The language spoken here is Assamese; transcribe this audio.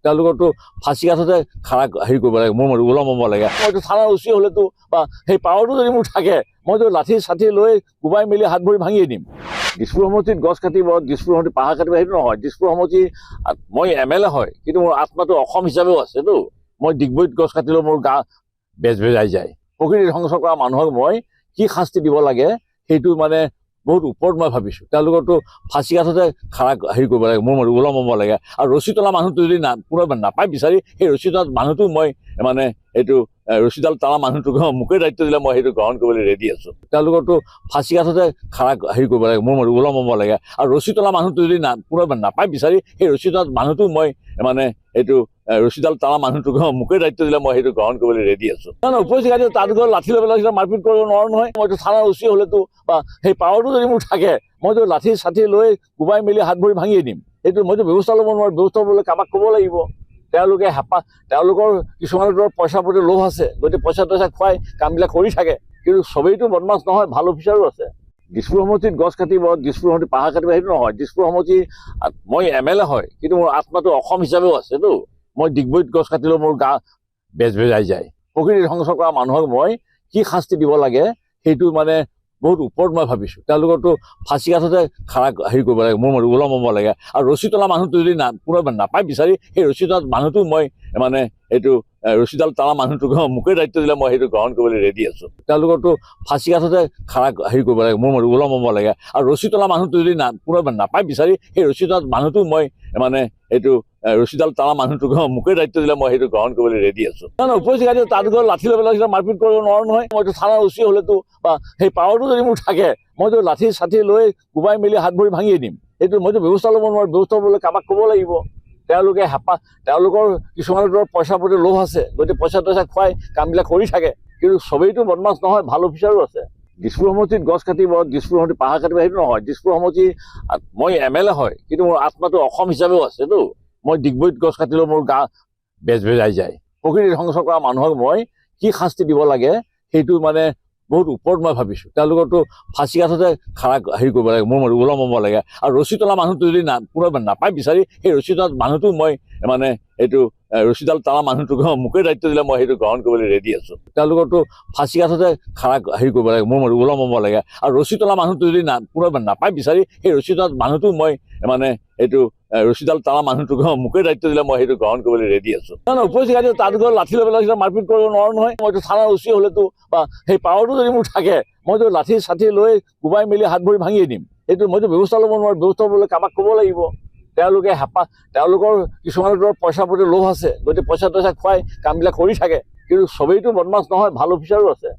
তেওঁলোকৰতো ফাঁচি কাঠতে খাৰা হেৰি কৰিব লাগে, মোৰ ওলমাব লাগে। মইতো থানাৰ উচি হ'লেতো বা সেই পাৱাৰটো যদি মোৰ থাকে মইতো লাঠি চাঠি লৈ কোবাই মেলি হাত ভৰি ভাঙিয়ে দিম। দিছপুৰ সমষ্টিত গছ কাটিব, দিছপুৰ সমষ্টিত পাহাৰ কাটিব সেইটো নহয়। দিছপুৰ সমষ্টি মই MLA হয়, কিন্তু মোৰ আত্মাটো অসম হিচাপেও আছেতো। মই ডিগবৈত গছ কাটিলেও মোৰ গা বেজবেজাই যায়। প্ৰকৃতি ধ্বংস কৰা মানুহক মই কি শাস্তি দিব লাগে সেইটো মানে বহুত ওপৰত মই ভাবিছোঁ। তেওঁলোকৰতো ফাঁচি কাঠতে খাৰা হেৰি কৰিব লাগে, মোৰ ওলমাব লাগে। আৰু ৰছী তলা মানুহটো যদি কোনোবা নাপায় বিচাৰি, সেই ৰছী তলা মানুহটো মই মানে এইটো ৰছীডাল তলা মানুহটোক মোকে দায়িত্ব দিলে মই সেইটো গ্ৰহণ কৰিবলৈ ৰেডি আছোঁ। তেওঁলোকৰতো ফাঁচি কাঠতে খাৰা হেৰি কৰিব লাগে, মোৰ ওলমাব লাগে। আৰু ৰছী তলা মানুহটো যদি কোনোবা নাপায় বিচাৰি, সেই ৰছী তলা মানুহটো মই মানে এইটো ৰছীডাল তলা মানুহটোক মোকে দায়িত্ব দিলে মই সেইটো গ্ৰহণ কৰিবলৈ ৰেডি আছোঁ। নহয় উপস্থিত তাত গৈ লাঠি লৈ পেলাই মাৰপিট কৰিব নোৱাৰোঁ নহয়। মইতো থানাৰ উচি হ'লেতো বা সেই পাৱাৰটো যদি মোৰ থাকে মইতো লাঠি চাঠি লৈ কোবাই মেলি হাত ভৰি ভাঙিয়ে দিম। এইটো মইতো ব্যৱস্থা ল'ব নোৱাৰোঁ। ব্যৱস্থা ল'বলৈ কাৰোবাক ক'ব লাগিব। তেওঁলোকে তেওঁলোকৰ কিছুমানৰ পইচা প্ৰতি লোভ আছে, গতিকে পইচা খুৱাই কামবিলাক কৰি থাকে। কিন্তু চবেইতো বদমাছ নহয়, ভাল অফিচাৰো আছে। দিছপুৰ সমষ্টিত গছ কাটিব, দিছপুৰ সমষ্টিত পাহাৰ কাটিব সেইটো নহয়। দিছপুৰ সমষ্টি মই MLA হয়, কিন্তু মোৰ আত্মাটো অসম হিচাপেও আছেতো। মই ডিগবৈত গছ কাটিলেও মোৰ গা বেজবেজাই যায়। প্ৰকৃতি ধ্বংস কৰা মানুহক মই কি শাস্তি দিব লাগে সেইটো মানে বহুত ওপৰত মই ভাবিছোঁ। তেওঁলোকৰতো ফাঁচি কাঠতে খাৰা হেৰি কৰিব লাগে, মোৰ ওলমাব লাগে। আৰু ৰছী তলা মানুহটো যদি কোনোবা নাপায় বিচাৰি, সেই ৰছী তলা মানুহটো মই মানে এইটো ৰছীডাল তলা মানুহটোক মোকে দায়িত্ব দিলে মই সেইটো গ্ৰহণ কৰিবলৈ ৰেডি আছোঁ। তেওঁলোকৰতো ফাঁচি কাঠতে খাৰা হেৰি কৰিব লাগে, মোৰ ওলমাব লাগে। আৰু ৰছী তলা মানুহটো যদি কোনোবা নাপায় বিচাৰি, সেই ৰছী তলা মানুহটো মই মানে এইটো ৰছীডাল তলা মানুহটোক মোকে দায়িত্ব দিলে মই সেইটো গ্ৰহণ কৰিবলৈ ৰেডি আছোঁ। নহয় উপস্থিত তাত গৈ লাঠি লৈ পেলাই মাৰপিট কৰিব নোৱাৰোঁ নহয়। মইতো থানাৰ উচি হ'লেতো বা সেই পাৱাৰটো যদি মোৰ থাকে মইতো লাঠি চাঠি লৈ কোবাই মেলি হাত ভৰি ভাঙিয়ে দিম। এইটো মইতো ব্যৱস্থা ল'ব নোৱাৰোঁ। ব্যৱস্থা ল'বলৈ কাৰোবাক ক'ব লাগিব। তেওঁলোকৰ কিছুমানৰ পইচা প্ৰতি লোভ আছে, গতিকে পইচা খুৱাই কামবিলাক কৰি থাকে। কিন্তু চবেইতো বদমাছ নহয়, ভাল অফিচাৰো আছে। দিছপুৰ সমষ্টিত গছ কাটিব, দিছপুৰ সমষ্টিত পাহাৰ কাটিব সেইটো নহয়। দিছপুৰ সমষ্টি মই MLA হয়, কিন্তু মোৰ আত্মাটো অসম হিচাপেও আছেতো। মই ডিগবৈত গছ কাটিলেও মোৰ গা বেজবেজাই যায়। প্ৰকৃতি ধ্বংস কৰা মানুহক মই কি শাস্তি দিব লাগে সেইটো মানে বহুত ওপৰত মই ভাবিছোঁ। তেওঁলোকৰতো ফাঁচি কাঠতে খাৰা হেৰি কৰিব লাগে, মোৰ ওলমাব লাগে। আৰু ৰছী তলা মানুহটো যদি কোনোবা নাপায় বিচাৰি, সেই ৰছী তলা মানুহটো মই মানে এইটো ৰছীডাল তলা মানুহটোক মোকে দায়িত্ব দিলে মই সেইটো গ্ৰহণ কৰিবলৈ ৰেডি আছোঁ। তেওঁলোকৰতো ফাঁচি কাঠতে খাৰা হেৰি কৰিব লাগে, মোৰ ওলমাব লাগে। আৰু ৰছী তলা মানুহটো যদি কোনোবা নাপায় বিচাৰি, সেই ৰছী তলা মানুহটো মই মানে এইটো ৰছীডাল তলা মানুহটোক মোকে দায়িত্ব দিলে মই সেইটো গ্ৰহণ কৰিবলৈ ৰেডি আছোঁ। নহয় উপস্থিত তাত গৈ লাঠি লৈ পেলাই মাৰপিট কৰিব নোৱাৰোঁ নহয়। মইতো থানাৰ উচি হ'লেতো বা সেই পাৱাৰটো যদি মোৰ থাকে মইতো লাঠি চাঠি লৈ কোবাই মেলি হাত ভৰি ভাঙিয়ে দিম। এইটো মইতো ব্যৱস্থা ল'ব নোৱাৰোঁ। ব্যৱস্থা ল'বলৈ কাৰোবাক ক'ব লাগিব। তেওঁলোকৰ কিছুমানৰ পইচা প্ৰতি লোভ আছে, গতিকে পইচা খুৱাই কামবিলাক কৰি থাকে। কিন্তু চবেইতো বদমাছ নহয়, ভাল অফিচাৰো আছে।